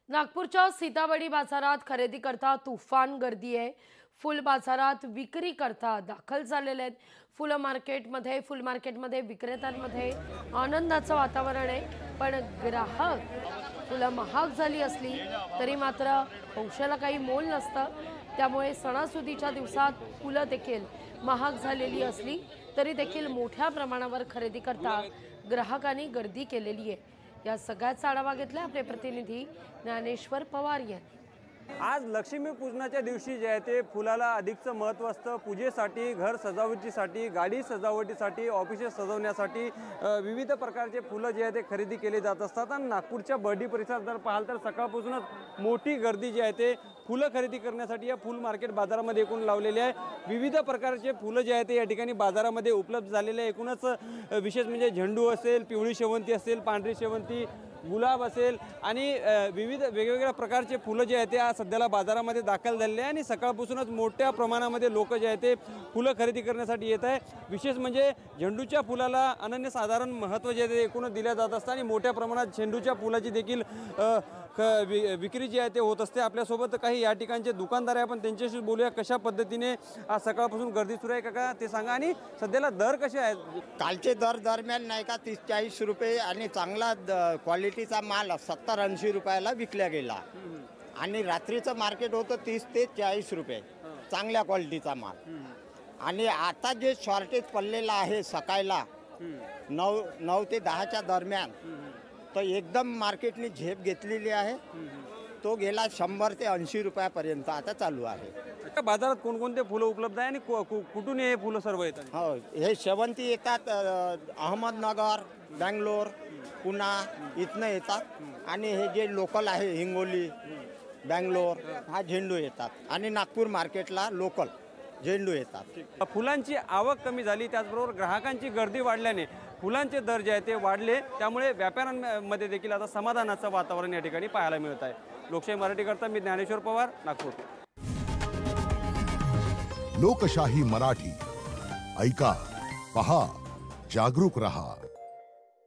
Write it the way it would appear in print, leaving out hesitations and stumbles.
नागपूरच्या सीताबडी बाजारात खरेदी करता तुफान गर्दी आहे। फुल बाजारात विक्री करता दाखल झालेले आहेत। फुल मार्केटमध्ये विक्रेत्यांमध्ये आनंदाचं वातावरण आहे, पण ग्राहक फुलं महाग झाली असली तरी मात्र पैशाला काही मोल नसतं। त्यामुळे सणासुदीच्या दिवसात फुलं देखील महाग झालेली असली तरी देखील मोठ्या प्रमाणावर खरेदी करता ग्राहकांनी गर्दी केलेली आहे। या सगळ्याचा आढावा घेतला आपले प्रतिनिधी ज्ञानेश्वर पवार यांनी। आज लक्ष्मीपूजनाच्या दिवशी जे आहे ते फुलाला अधिकचं महत्त्व असतं। पूजेसाठी, घर सजावटीसाठी, गाडी सजावटीसाठी, ऑफिसेस सजवण्यासाठी विविध प्रकारचे फुलं जे आहे ते खरेदी केले जात असतात। आणि नागपूरच्या बर्डी परिसरात जर पाहाल तर सकाळपासूनच मोठी गर्दी जी आहे ते फुलं खरेदी करण्यासाठी या फुल मार्केट बाजारामध्ये एकूण लावलेले आहे। विविध प्रकारचे फुलं जे आहे ते या ठिकाणी बाजारामध्ये उपलब्ध झालेले आहे। एकूणच विशेष म्हणजे झेंडू असेल, पिवळी शेवंती असेल, पांढरी शेवंती, गुलाब असेल आणि विविध वेगवेगळ्या प्रकारचे फुलं जे आहेत ते आज सध्याला बाजारामध्ये दाखल झालेले आहे। आणि सकाळपासूनच मोठ्या प्रमाणामध्ये लोक जे आहेत ते फुलं खरेदी करण्यासाठी येत आहे। विशेष म्हणजे झेंडूच्या फुलाला अनन्यसाधारण महत्त्व जे आहे ते एकूणच दिले जात असतं आणि मोठ्या प्रमाणात झेंडूच्या फुलाची देखील विक्री जी आहे ते होत असते। आपल्यासोबत काही या ठिकाणचे दुकानदार आहे, आपण त्यांच्याशी बोलूया कशा पद्धतीने आज सकाळपासून गर्दी सुरू आहे काका ते सांगा। आणि सध्याला दर कसे आहेत? कालचे दर दरम्यान नाही का 30-40 रुपये आणि चांगला क्वालिटीचा माल 70-80 रुपयाला विकला गेला। आणि रात्रीचं मार्केट होतं 30 ते 40 रुपये चांगल्या क्वालिटीचा माल। आणि आता जे शॉर्टेज पडलेला आहे सकाळला 9 ते 10च्या दरम्यान तो एकदम मार्केटने झेप घेतलेली आहे। तो गेला 100 ते 80 रुपयापर्यंत आता चालू आहे। बाजारात कोणकोणते फुलं उपलब्ध आहे आणि कुठून हे फुलं सर्व येतात? हो, हे शेवंती येतात अहमदनगर, बँगलोर, पुणे इथनं येतात। आणि हे जे लोकल आहे हिंगोली, बँगलोर हा झेंडू येतात। आणि नागपूर मार्केटला लोकल झेंडू येतात। फुलांची आवक कमी झाली, त्याचबरोबर ग्राहकांची गर्दी वाढल्याने फुलांचे दर जे आहे ते वाढले। त्यामुळे व्यापाऱ्यांमध्ये देखील आता समाधानाचं वातावरण या ठिकाणी पाहायला मिळत आहे। लोकशाही मराठी करता मी ज्ञानेश्वर पवार, नागपूर। लोकशाही मराठी ऐका, पहा, जागरूक रहा।